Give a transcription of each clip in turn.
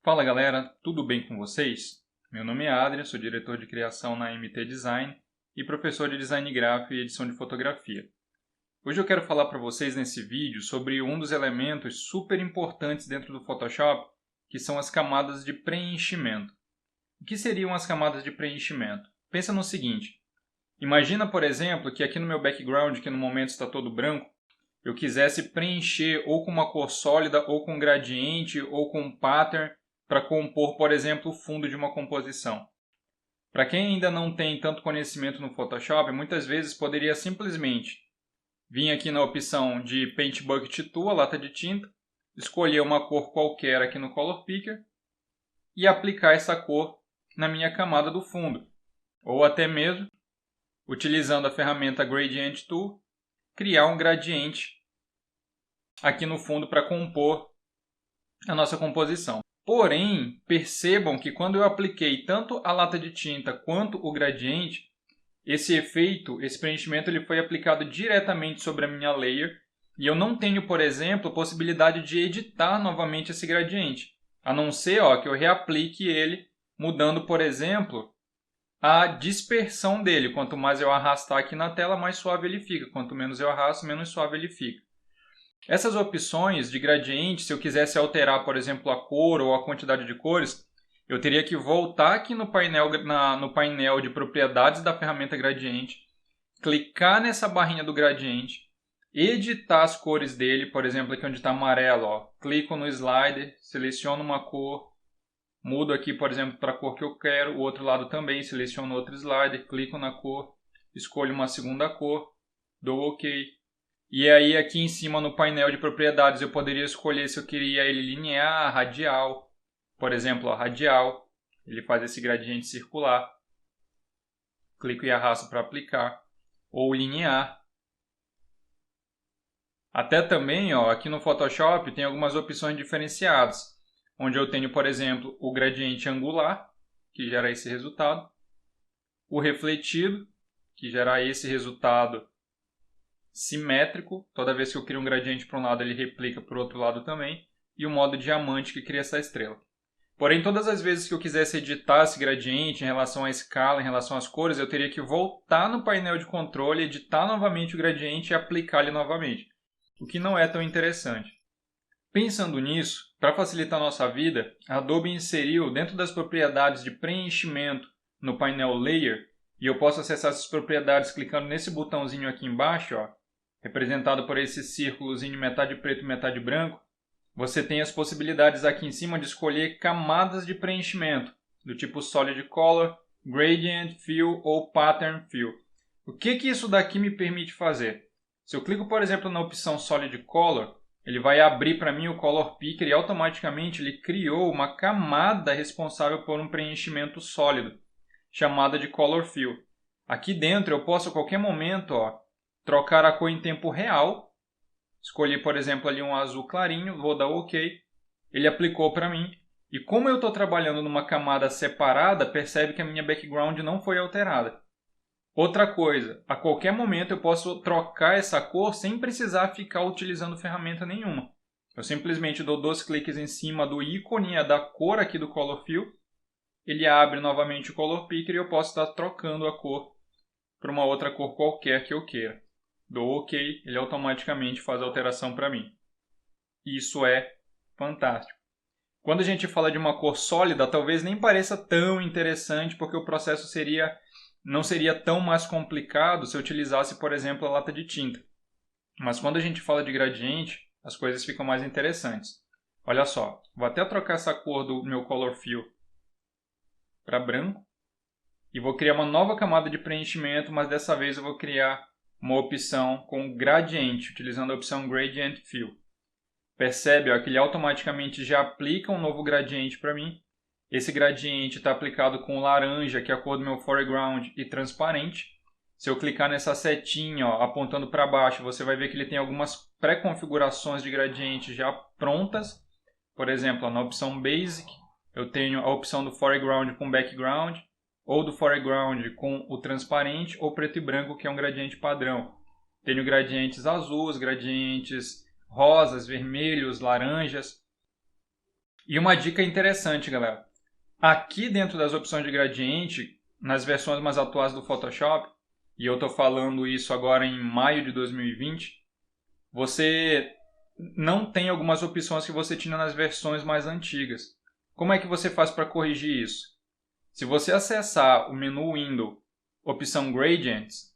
Fala galera, tudo bem com vocês? Meu nome é Adrian, sou diretor de criação na MT Design e professor de design gráfico e edição de fotografia. Hoje eu quero falar para vocês nesse vídeo sobre um dos elementos super importantes dentro do Photoshop, que são as camadas de preenchimento. O que seriam as camadas de preenchimento? Pensa no seguinte, imagina por exemplo que aqui no meu background, que no momento está todo branco, eu quisesse preencher ou com uma cor sólida, ou com gradiente, ou com um pattern, para compor, por exemplo, o fundo de uma composição. Para quem ainda não tem tanto conhecimento no Photoshop, muitas vezes poderia simplesmente vir aqui na opção de Paint Bucket Tool, a lata de tinta, escolher uma cor qualquer aqui no Color Picker e aplicar essa cor na minha camada do fundo. Ou até mesmo, utilizando a ferramenta Gradient Tool, criar um gradiente aqui no fundo para compor a nossa composição. Porém, percebam que quando eu apliquei tanto a lata de tinta quanto o gradiente, esse efeito, esse preenchimento, ele foi aplicado diretamente sobre a minha layer e eu não tenho, por exemplo, possibilidade de editar novamente esse gradiente, a não ser que eu reaplique ele, mudando, por exemplo, a dispersão dele. Quanto mais eu arrastar aqui na tela, mais suave ele fica. Quanto menos eu arrasto, menos suave ele fica. Essas opções de gradiente, se eu quisesse alterar, por exemplo, a cor ou a quantidade de cores, eu teria que voltar aqui no painel de propriedades da ferramenta gradiente, clicar nessa barrinha do gradiente, editar as cores dele, por exemplo, aqui onde está amarelo, clico no slider, seleciono uma cor, mudo aqui, por exemplo, para a cor que eu quero, o outro lado também, seleciono outro slider, clico na cor, escolho uma segunda cor, dou OK. E aí aqui em cima no painel de propriedades eu poderia escolher se eu queria ele linear, radial. Por exemplo, radial, ele faz esse gradiente circular. Clico e arrasto para aplicar. Ou linear. Até também, aqui no Photoshop tem algumas opções diferenciadas. Onde eu tenho, por exemplo, o gradiente angular, que gera esse resultado. O refletido, que gera esse resultado simétrico, toda vez que eu crio um gradiente para um lado ele replica para o outro lado também, e o modo diamante que cria essa estrela. Porém, todas as vezes que eu quisesse editar esse gradiente em relação à escala, em relação às cores, eu teria que voltar no painel de controle, editar novamente o gradiente e aplicar ele novamente, o que não é tão interessante. Pensando nisso, para facilitar a nossa vida, a Adobe inseriu dentro das propriedades de preenchimento no painel Layer, e eu posso acessar essas propriedades clicando nesse botãozinho aqui embaixo, representado por esse círculozinho metade preto e metade branco. Você tem as possibilidades aqui em cima de escolher camadas de preenchimento, do tipo Solid Color, Gradient Fill ou Pattern Fill. O que isso daqui me permite fazer? Se eu clico, por exemplo, na opção Solid Color, ele vai abrir para mim o Color Picker e automaticamente ele criou uma camada responsável por um preenchimento sólido, chamada de Color Fill. Aqui dentro eu posso a qualquer momento trocar a cor em tempo real. Escolhi, por exemplo, ali um azul clarinho, vou dar OK. Ele aplicou para mim. E como eu estou trabalhando numa camada separada, percebe que a minha background não foi alterada. Outra coisa, a qualquer momento eu posso trocar essa cor sem precisar ficar utilizando ferramenta nenhuma. Eu simplesmente dou 2 cliques em cima do ícone da cor aqui do Color Fill. Ele abre novamente o Color Picker e eu posso estar trocando a cor para uma outra cor qualquer que eu queira. Dou OK, ele automaticamente faz a alteração para mim. Isso é fantástico. Quando a gente fala de uma cor sólida, talvez nem pareça tão interessante, porque o processo não seria tão mais complicado se eu utilizasse, por exemplo, a lata de tinta. Mas quando a gente fala de gradiente, as coisas ficam mais interessantes. Olha só, vou até trocar essa cor do meu Color Fill para branco. E vou criar uma nova camada de preenchimento, mas dessa vez eu vou criar uma opção com gradiente, utilizando a opção Gradient Fill. Percebe que ele automaticamente já aplica um novo gradiente para mim. Esse gradiente está aplicado com laranja, que é a cor do meu foreground, e transparente. Se eu clicar nessa setinha apontando para baixo, você vai ver que ele tem algumas pré-configurações de gradiente já prontas. Por exemplo, na opção Basic, eu tenho a opção do foreground com background, ou do foreground com o transparente, ou preto e branco, que é um gradiente padrão. Tenho gradientes azuis, gradientes rosas, vermelhos, laranjas. E uma dica interessante, galera. Aqui dentro das opções de gradiente, nas versões mais atuais do Photoshop, e eu estou falando isso agora em maio de 2020, você não tem algumas opções que você tinha nas versões mais antigas. Como é que você faz para corrigir isso? Se você acessar o menu Window, opção Gradients,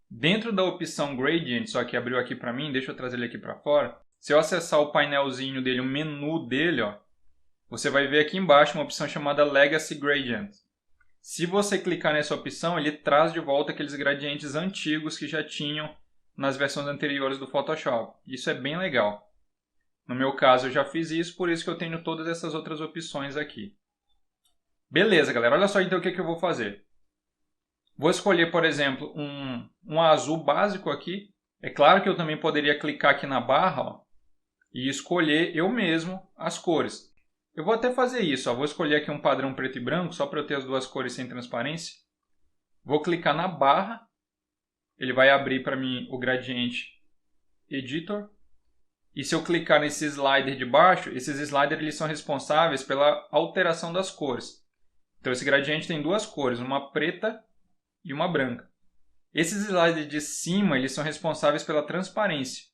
dentro da opção Gradients, só que abriu aqui para mim, deixa eu trazer ele aqui para fora. Se eu acessar o painelzinho dele, o menu dele, ó, você vai ver aqui embaixo uma opção chamada Legacy Gradient. Se você clicar nessa opção, ele traz de volta aqueles gradientes antigos que já tinham nas versões anteriores do Photoshop. Isso é bem legal. No meu caso, eu já fiz isso, por isso que eu tenho todas essas outras opções aqui. Beleza, galera. Olha só então o que eu vou fazer. Vou escolher, por exemplo, um azul básico aqui. É claro que eu também poderia clicar aqui na barra, ó, e escolher eu mesmo as cores. Eu vou até fazer isso. Ó. Vou escolher aqui um padrão preto e branco, só para eu ter as duas cores sem transparência. Vou clicar na barra. Ele vai abrir para mim o gradiente Editor. E se eu clicar nesse slider de baixo, esses sliders eles são responsáveis pela alteração das cores. Então esse gradiente tem duas cores, uma preta e uma branca. Esses sliders de cima eles são responsáveis pela transparência.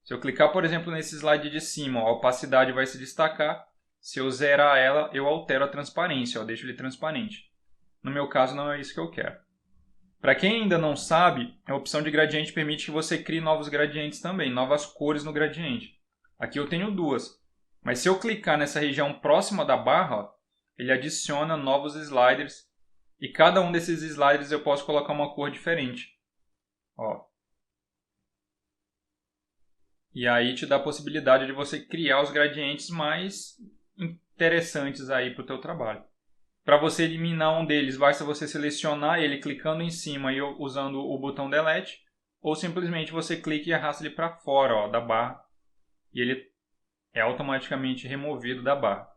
Se eu clicar, por exemplo, nesse slide de cima, a opacidade vai se destacar. Se eu zerar ela, eu altero a transparência, eu deixo ele transparente. No meu caso, não é isso que eu quero. Para quem ainda não sabe, a opção de gradiente permite que você crie novos gradientes também, novas cores no gradiente. Aqui eu tenho duas, mas se eu clicar nessa região próxima da barra, ó, ele adiciona novos sliders e cada um desses sliders eu posso colocar uma cor diferente. Ó. E aí te dá a possibilidade de você criar os gradientes mais interessantes aí para o teu trabalho. Para você eliminar um deles, basta você selecionar ele clicando em cima e usando o botão Delete, ou simplesmente você clica e arrasta ele para fora, ó, da barra e ele é automaticamente removido da barra.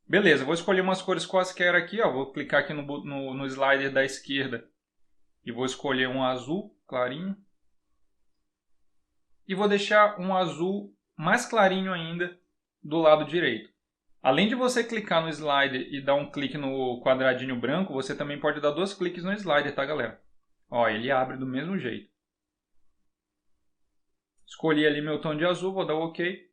Beleza, vou escolher umas cores quaisquer aqui, ó, vou clicar aqui no slider da esquerda e vou escolher um azul clarinho. E vou deixar um azul mais clarinho ainda do lado direito. Além de você clicar no slider e dar um clique no quadradinho branco, você também pode dar 2 cliques no slider, tá, galera? Ó, ele abre do mesmo jeito. Escolhi ali meu tom de azul, vou dar o OK.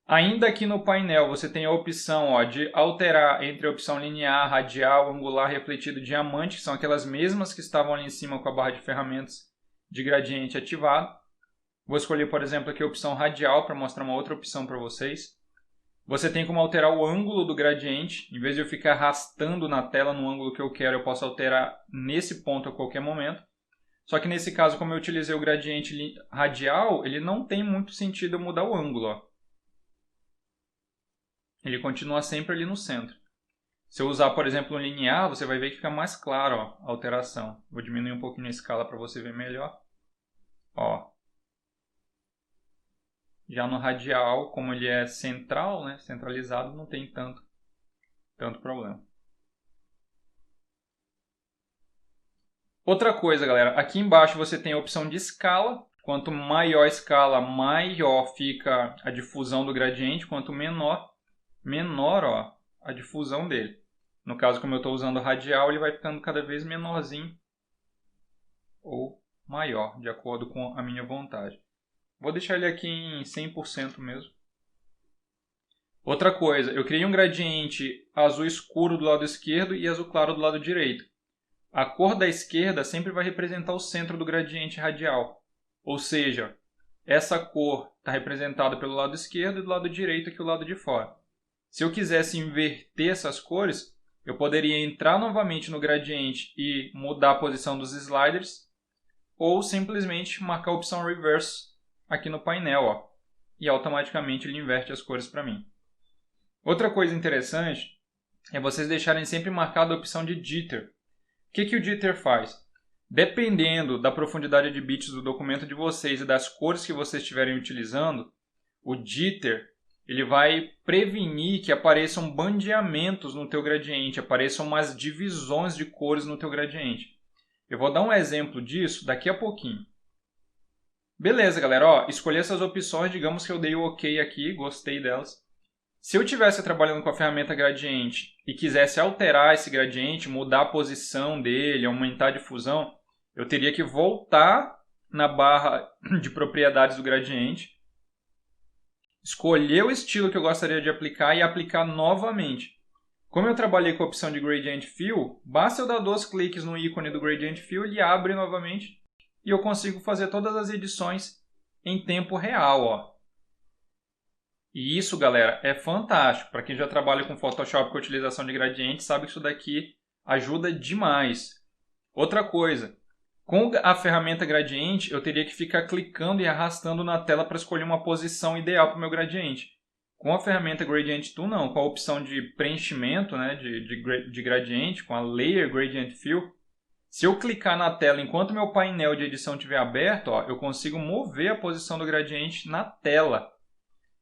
Ainda aqui no painel você tem a opção, ó, de alterar entre a opção linear, radial, angular, refletido, diamante, que são aquelas mesmas que estavam ali em cima com a barra de ferramentas de gradiente ativado. Vou escolher, por exemplo, aqui a opção radial para mostrar uma outra opção para vocês. Você tem como alterar o ângulo do gradiente. Em vez de eu ficar arrastando na tela no ângulo que eu quero, eu posso alterar nesse ponto a qualquer momento. Só que nesse caso, como eu utilizei o gradiente radial, ele não tem muito sentido eu mudar o ângulo. Ó. Ele continua sempre ali no centro. Se eu usar, por exemplo, um linear, você vai ver que fica mais claro, ó, a alteração. Vou diminuir um pouquinho a escala para você ver melhor. Ó. Já no radial, como ele é central, né, centralizado, não tem tanto problema. Outra coisa, galera, aqui embaixo você tem a opção de escala. Quanto maior a escala, maior fica a difusão do gradiente. Quanto menor, ó, a difusão dele. No caso, como eu estou usando radial, ele vai ficando cada vez menorzinho ou maior, de acordo com a minha vontade. Vou deixar ele aqui em 100% mesmo. Outra coisa, eu criei um gradiente azul escuro do lado esquerdo e azul claro do lado direito. A cor da esquerda sempre vai representar o centro do gradiente radial. Ou seja, essa cor está representada pelo lado esquerdo e do lado direito aqui o lado de fora. Se eu quisesse inverter essas cores, eu poderia entrar novamente no gradiente e mudar a posição dos sliders, ou simplesmente marcar a opção Reverse aqui no painel, ó, e automaticamente ele inverte as cores para mim. Outra coisa interessante é vocês deixarem sempre marcada a opção de Jitter. O que o Jitter faz? Dependendo da profundidade de bits do documento de vocês e das cores que vocês estiverem utilizando, o Jitter ele vai prevenir que apareçam bandeamentos no teu gradiente, apareçam umas divisões de cores no teu gradiente. Eu vou dar um exemplo disso daqui a pouquinho. Beleza, galera, ó, escolhi essas opções, digamos que eu dei o OK aqui, gostei delas. Se eu estivesse trabalhando com a ferramenta gradiente e quisesse alterar esse gradiente, mudar a posição dele, aumentar a difusão, eu teria que voltar na barra de propriedades do gradiente, escolher o estilo que eu gostaria de aplicar e aplicar novamente. Como eu trabalhei com a opção de Gradient Fill, basta eu dar 2 cliques no ícone do Gradient Fill, ele abre novamente e eu consigo fazer todas as edições em tempo real. Ó. E isso, galera, é fantástico. Para quem já trabalha com Photoshop com utilização de gradiente, sabe que isso daqui ajuda demais. Outra coisa, com a ferramenta gradiente, eu teria que ficar clicando e arrastando na tela para escolher uma posição ideal para o meu gradiente. Com a ferramenta Gradient Tool, não. Com a opção de preenchimento, né, de gradiente, com a Layer Gradient Fill, se eu clicar na tela enquanto meu painel de edição estiver aberto, ó, eu consigo mover a posição do gradiente na tela.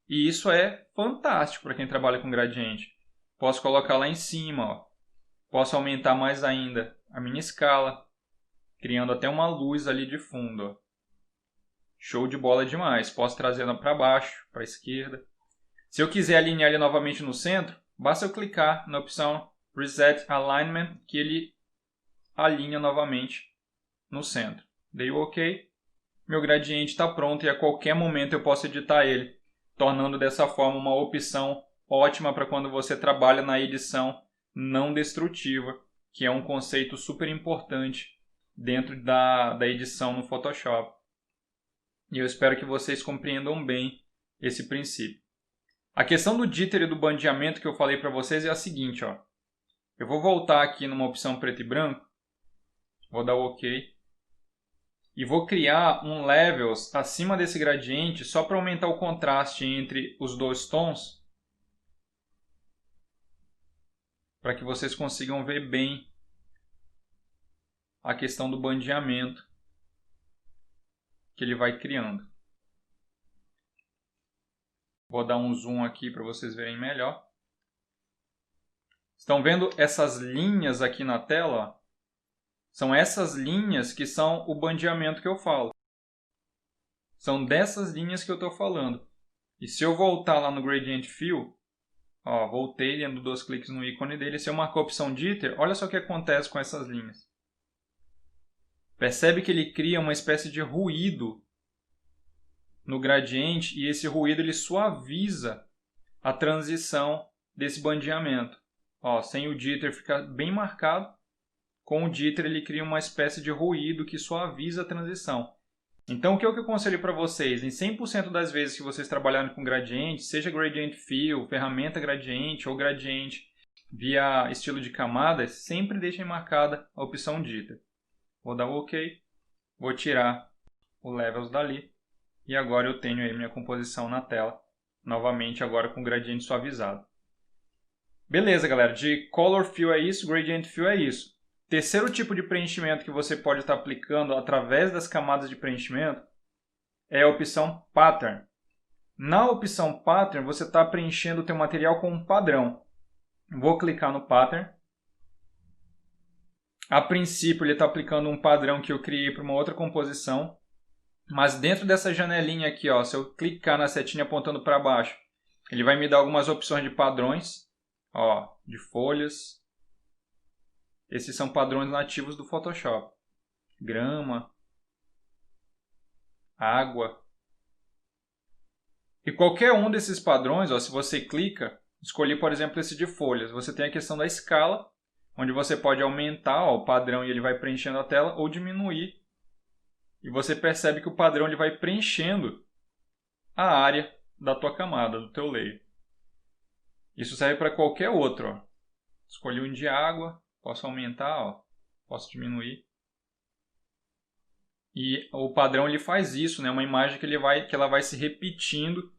E isso é fantástico para quem trabalha com gradiente. Posso colocar lá em cima, ó. Posso aumentar mais ainda a minha escala, criando até uma luz ali de fundo. Ó. Show de bola demais. Posso trazer ela para baixo, para a esquerda. Se eu quiser alinhar ele novamente no centro, basta eu clicar na opção Reset Alignment, que ele alinha novamente no centro. Dei o OK. Meu gradiente está pronto e a qualquer momento eu posso editar ele, tornando dessa forma uma opção ótima para quando você trabalha na edição não destrutiva, que é um conceito super importante dentro da edição no Photoshop. E eu espero que vocês compreendam bem esse princípio. A questão do jitter e do bandeamento que eu falei para vocês é a seguinte. Ó. Eu vou voltar aqui numa opção preto e branco, vou dar o OK. E vou criar um levels acima desse gradiente só para aumentar o contraste entre os dois tons, para que vocês consigam ver bem a questão do bandeamento que ele vai criando. Vou dar um zoom aqui para vocês verem melhor. Estão vendo essas linhas aqui na tela? São essas linhas que são o bandeamento que eu falo. São dessas linhas que eu estou falando. E se eu voltar lá no Gradient Fill, ó, voltei, dando 2 cliques no ícone dele, se eu marcar a opção Jitter, olha só o que acontece com essas linhas. Percebe que ele cria uma espécie de ruído no gradiente e esse ruído ele suaviza a transição desse bandeamento. Ó, sem o Jitter fica bem marcado, com o Jitter ele cria uma espécie de ruído que suaviza a transição. Então o que eu aconselho para vocês? Em 100% das vezes que vocês trabalharem com gradiente, seja Gradient Fill, ferramenta gradiente ou gradiente via estilo de camadas, sempre deixem marcada a opção Jitter. Vou dar o OK, vou tirar o Levels dali e agora eu tenho aí minha composição na tela, novamente agora com gradiente suavizado. Beleza, galera, de Color Fill é isso, Gradient Fill é isso. Terceiro tipo de preenchimento que você pode estar aplicando através das camadas de preenchimento é a opção Pattern. Na opção Pattern, você está preenchendo o teu material com um padrão. Vou clicar no Pattern. A princípio, ele está aplicando um padrão que eu criei para uma outra composição. Mas dentro dessa janelinha aqui, ó, se eu clicar na setinha apontando para baixo, ele vai me dar algumas opções de padrões, ó, de folhas. Esses são padrões nativos do Photoshop. Grama, água. E qualquer um desses padrões, ó, se você clica, escolhi, por exemplo, esse de folhas, você tem a questão da escala, onde você pode aumentar ó, o padrão e ele vai preenchendo a tela, ou diminuir. E você percebe que o padrão ele vai preenchendo a área da tua camada, do teu layer. Isso serve para qualquer outro. Ó. Escolhi um de água. Posso aumentar, ó, posso diminuir. E o padrão ele faz isso, né? Uma imagem que ela vai se repetindo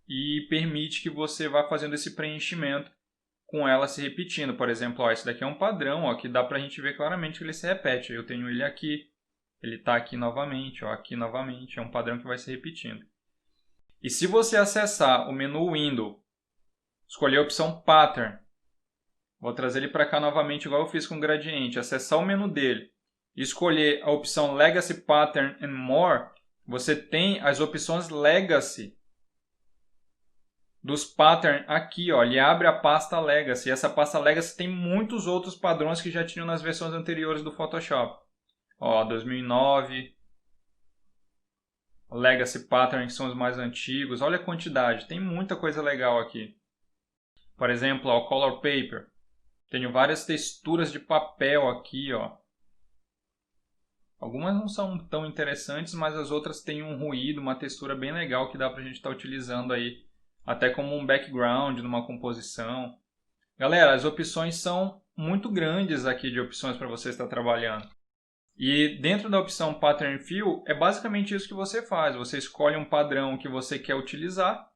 e permite que você vá fazendo esse preenchimento com ela se repetindo. Por exemplo, ó, esse daqui é um padrão ó, que dá para a gente ver claramente que ele se repete. Eu tenho ele aqui, ele está aqui novamente, ó, aqui novamente. É um padrão que vai se repetindo. E se você acessar o menu Window, escolher a opção Pattern, vou trazer ele para cá novamente, igual eu fiz com o gradiente. Acessar o menu dele e escolher a opção Legacy Pattern and More, você tem as opções Legacy dos patterns aqui, ó, ele abre a pasta Legacy. E essa pasta Legacy tem muitos outros padrões que já tinham nas versões anteriores do Photoshop. Ó, 2009, Legacy Pattern, que são os mais antigos. Olha a quantidade, tem muita coisa legal aqui. Por exemplo, ó, o Color Paper. Tenho várias texturas de papel aqui, ó. Algumas não são tão interessantes, mas as outras têm um ruído, uma textura bem legal que dá pra gente estar utilizando aí até como um background numa composição. Galera, as opções são muito grandes aqui de opções para você estar trabalhando. E dentro da opção Pattern Fill, é basicamente isso que você faz. Você escolhe um padrão que você quer utilizar.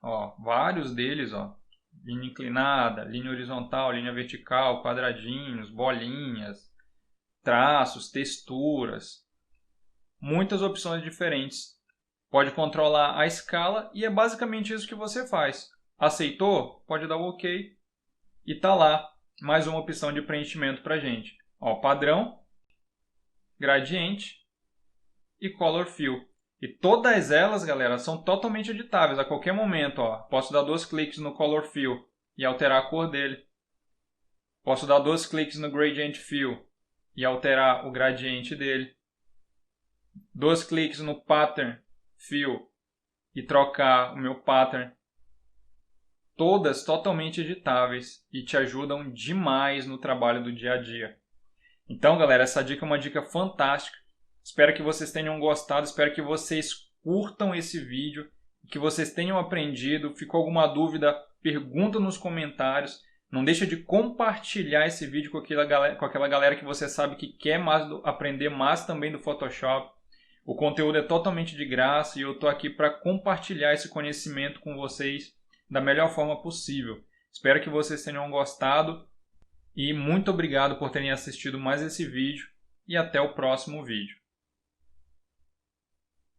Ó, vários deles, ó. Linha inclinada, linha horizontal, linha vertical, quadradinhos, bolinhas, traços, texturas. Muitas opções diferentes. Pode controlar a escala e é basicamente isso que você faz. Aceitou? Pode dar o OK e tá lá mais uma opção de preenchimento para gente. Ó, padrão, gradiente e color fill. E todas elas, galera, são totalmente editáveis a qualquer momento. Ó. Posso dar 2 cliques no color fill e alterar a cor dele. Posso dar 2 cliques no gradient fill e alterar o gradiente dele. 2 cliques no pattern fill e trocar o meu pattern. Todas totalmente editáveis e te ajudam demais no trabalho do dia a dia. Então, galera, essa dica é uma dica fantástica. Espero que vocês tenham gostado, espero que vocês curtam esse vídeo, que vocês tenham aprendido. Ficou alguma dúvida? Pergunta nos comentários. Não deixa de compartilhar esse vídeo com aquela galera que você sabe que quer aprender mais também do Photoshop. O conteúdo é totalmente de graça e eu estou aqui para compartilhar esse conhecimento com vocês da melhor forma possível. Espero que vocês tenham gostado e muito obrigado por terem assistido mais esse vídeo e até o próximo vídeo.